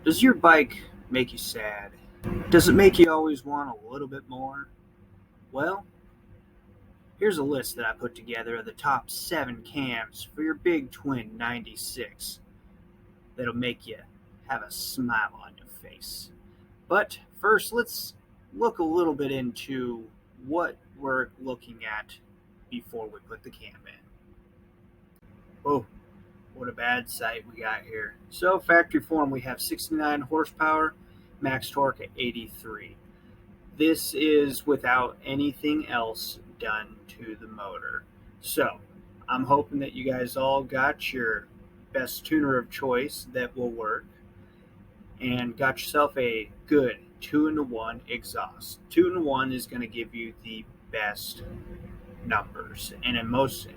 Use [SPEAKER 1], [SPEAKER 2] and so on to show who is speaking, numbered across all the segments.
[SPEAKER 1] Does your bike make you sad? Does it make you always want a little bit more? Well, here's a list that I put together of the top 7 cams for your big twin 96 that'll make you have a smile on your face. But first, let's look a little bit into what we're looking at before we put the cam in. Oh, what a bad sight we got here. So, factory form, we have 69 horsepower, max torque at 83. This is without anything else done to the motor. So, I'm hoping that you guys all got your best tuner of choice that will work and got yourself a good 2-in-1 exhaust. 2-in-1 is going to give you the best numbers, and in most,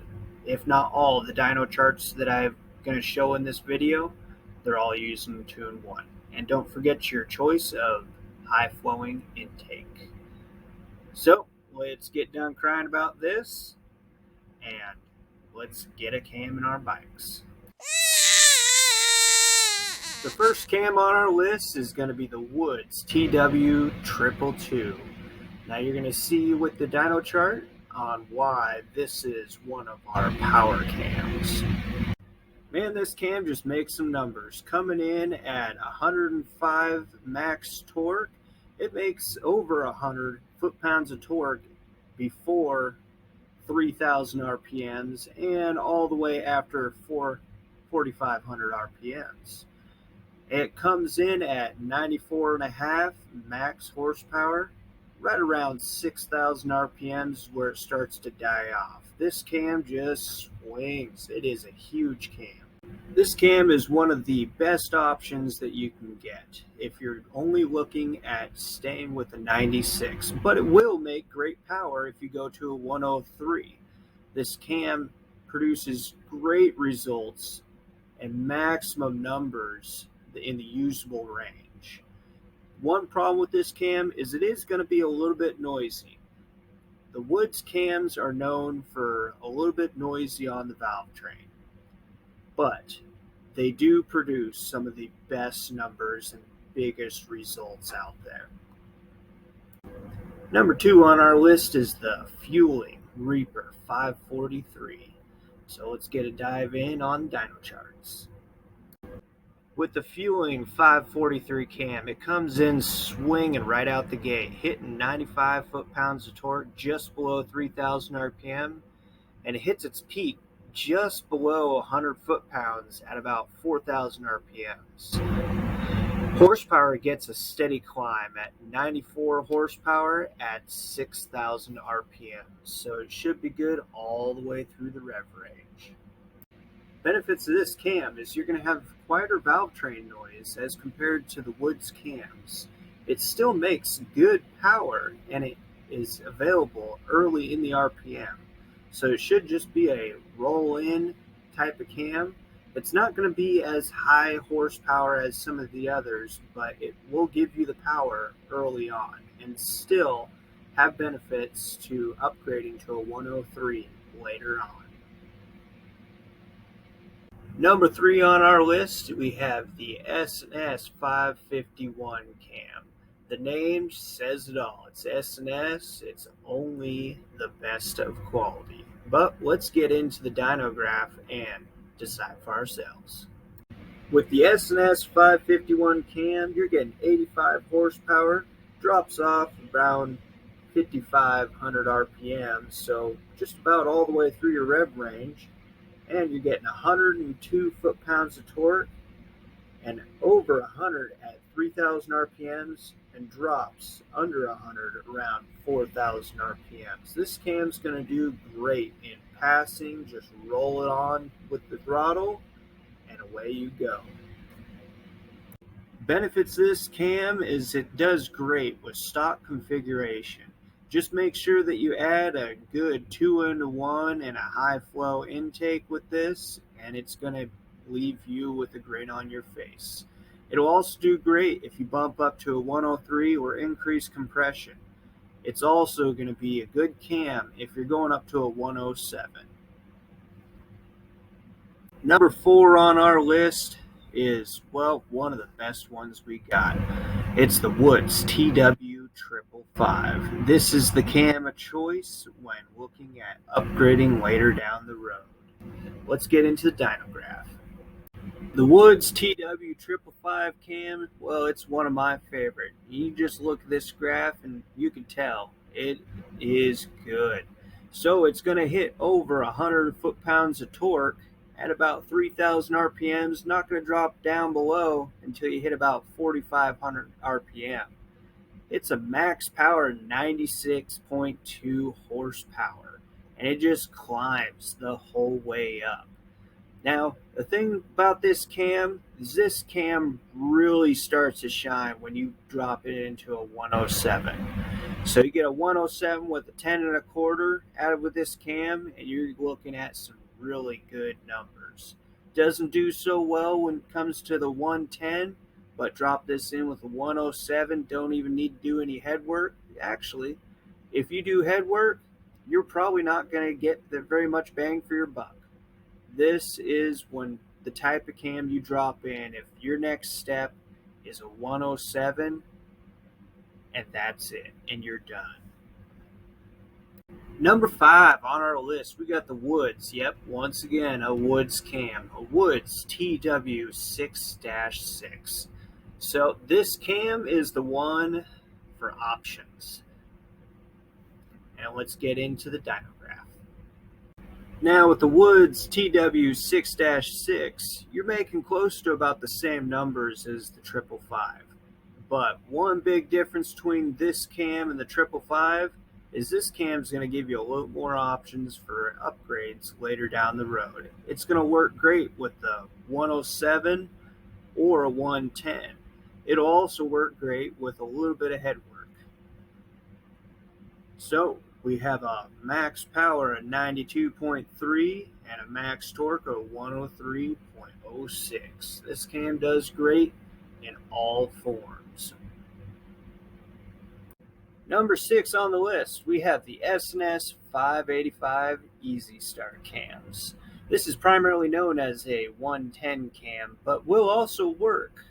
[SPEAKER 1] if not all, of the dyno charts that I'm going to show in this video, they're all using 2-in-1. And don't forget your choice of high flowing intake. So let's get done crying about this and let's get a cam in our bikes. The first cam on our list is going to be the Woods TW222. Now you're going to see with the dyno chart on why this is one of our power cams. Man, this cam just makes some numbers. Coming in at 105 max torque, it makes over 100 foot-pounds of torque before 3,000 RPMs and all the way after 4,500 RPMs. It comes in at 94.5 max horsepower, right around 6,000 RPMs where it starts to die off. This cam just swings. It is a huge cam. This cam is one of the best options that you can get if you're only looking at staying with a 96, but it will make great power if you go to a 103. This cam produces great results and maximum numbers in the usable range. One problem with this cam is it is going to be a little bit noisy. The Woods cams are known for a little bit noisy on the valve train, but they do produce some of the best numbers and biggest results out there. Number 2 on our list is the Fueling Reaper 543. So let's get a dive in on dyno charts. With the Fueling 543 cam, it comes in swinging right out the gate, hitting 95 foot-pounds of torque just below 3,000 RPM, and it hits its peak just below 100 foot-pounds at about 4,000 RPMs. Horsepower gets a steady climb at 94 horsepower at 6,000 RPMs, so it should be good all the way through the rev range. Benefits of this cam is you're going to have quieter valve train noise as compared to the Woods cams. It still makes good power and it is available early in the RPM. So it should just be a roll-in type of cam. It's not going to be as high horsepower as some of the others, but it will give you the power early on and still have benefits to upgrading to a 103 later on. Number 3 on our list, we have the S&S 551 cam. The name says it all. It's S&S. It's only the best of quality. But let's get into the dyno graph and decide for ourselves. With the S&S 551 cam, you're getting 85 horsepower, drops off around 5,500 RPM, so just about all the way through your rev range. And you're getting 102 foot-pounds of torque and over 100 at 3,000 RPMs and drops under 100 around 4,000 RPMs. This cam's going to do great in passing. Just roll it on with the throttle and away you go. Benefits of this cam is it does great with stock configuration. Just make sure that you add a good 2-in-1 and a high flow intake with this, and it's going to leave you with a grin on your face. It'll also do great if you bump up to a 103 or increase compression. It's also going to be a good cam if you're going up to a 107. Number 4 on our list is, well, one of the best ones we got. It's the Woods TW555. This is the cam of choice when looking at upgrading later down the road. Let's get into the dyno graph. The Woods TW555 cam, well, it's one of my favorite. You just look at this graph and you can tell it is good. So it's going to hit over 100 foot-pounds of torque at about 3,000 RPMs, not going to drop down below until you hit about 4,500 RPM. It's a max power 96.2 horsepower, and it just climbs the whole way up. Now, the thing about this cam is this cam really starts to shine when you drop it into a 107. So you get a 107 with a 10 1/4 out with this cam, and you're looking at some really good numbers. Doesn't do so well when it comes to the 110, but drop this in with a 107, don't even need to do any head work. Actually, if you do head work, you're probably not going to get very much bang for your buck. This is when the type of cam you drop in. If your next step is a 107, and that's it, and you're done. Number 5 on our list, we got the Woods. Yep, once again, a Woods cam, a Woods TW6-6. So this cam is the one for options. And let's get into the dyno graph. Now with the Woods TW6-6, you're making close to about the same numbers as the 555. But one big difference between this cam and the 555 is this cam is going to give you a little more options for upgrades later down the road. It's going to work great with the 107 or a 110. It'll also work great with a little bit of head work. So we have a max power of 92.3 and a max torque of 103.06. This cam does great in all forms. Number 6 on the list, we have the S&S 585 Easy Start cams. This is primarily known as a 110 cam, but will also work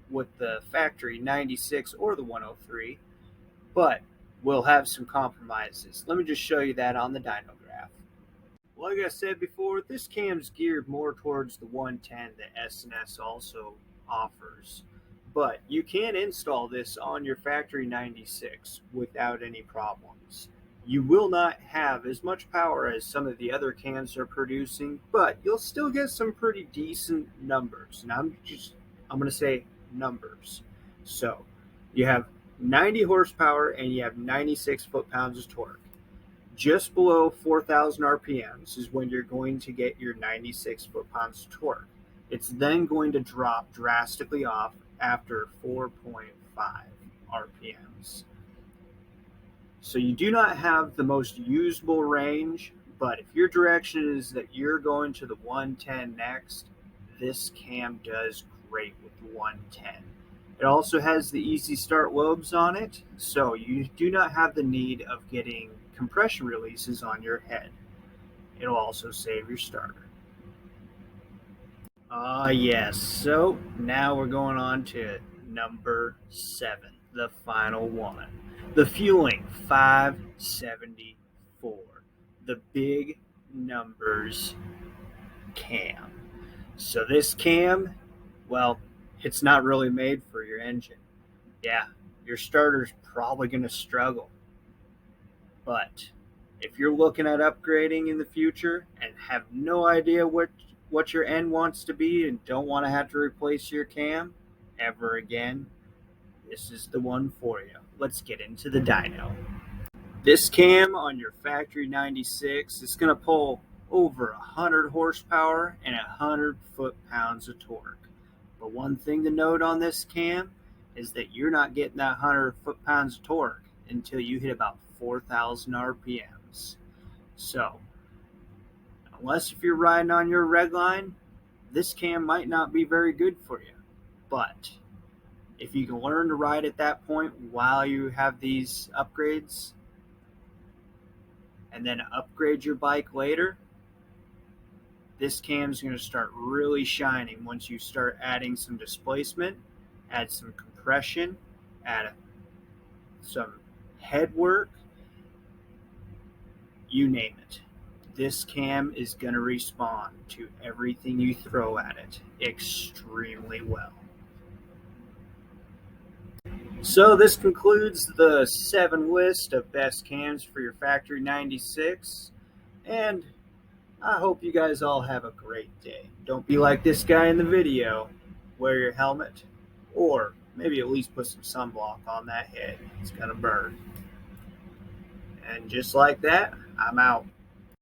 [SPEAKER 1] with the factory 96 or the 103, but we'll have some compromises. Let me just show you that on the dyno graph. Like I said before, this cam's geared more towards the 110 that S&S also offers. But you can install this on your factory 96 without any problems. You will not have as much power as some of the other cams are producing, but you'll still get some pretty decent numbers. And I'm going to say numbers. So you have 90 horsepower and you have 96 foot-pounds of torque. Just below 4,000 RPMs is when you're going to get your 96 foot-pounds of torque. It's then going to drop drastically off after 4.5 RPMs. So you do not have the most usable range, but if your direction is that you're going to the 110 next, this cam does great with the 110. It also has the easy start lobes on it, so you do not have the need of getting compression releases on your head. It'll also save your starter. Yes, so now we're going on to number 7, the final one. The Fueling 574, the big numbers cam. So this cam, well, it's not really made for your engine. Yeah, your starter's probably going to struggle. But if you're looking at upgrading in the future and have no idea what your end wants to be and don't want to have to replace your cam ever again, this is the one for you. Let's get into the dyno. This cam on your factory 96 is going to pull over 100 horsepower and 100 foot-pounds of torque. But one thing to note on this cam is that you're not getting that 100 foot-pounds of torque until you hit about 4,000 RPMs. So, unless if you're riding on your red line, this cam might not be very good for you. But if you can learn to ride at that point while you have these upgrades, and then upgrade your bike later, This cam is going to start really shining once you start adding some displacement, add some compression, add some head work, you name it. This cam is going to respond to everything you throw at it extremely well. So this concludes the 7 list of best cams for your Factory 96, and I hope you guys all have a great day. Don't be like this guy in the video. Wear your helmet, or maybe at least put some sunblock on that head. It's going to burn. And just like that, I'm out.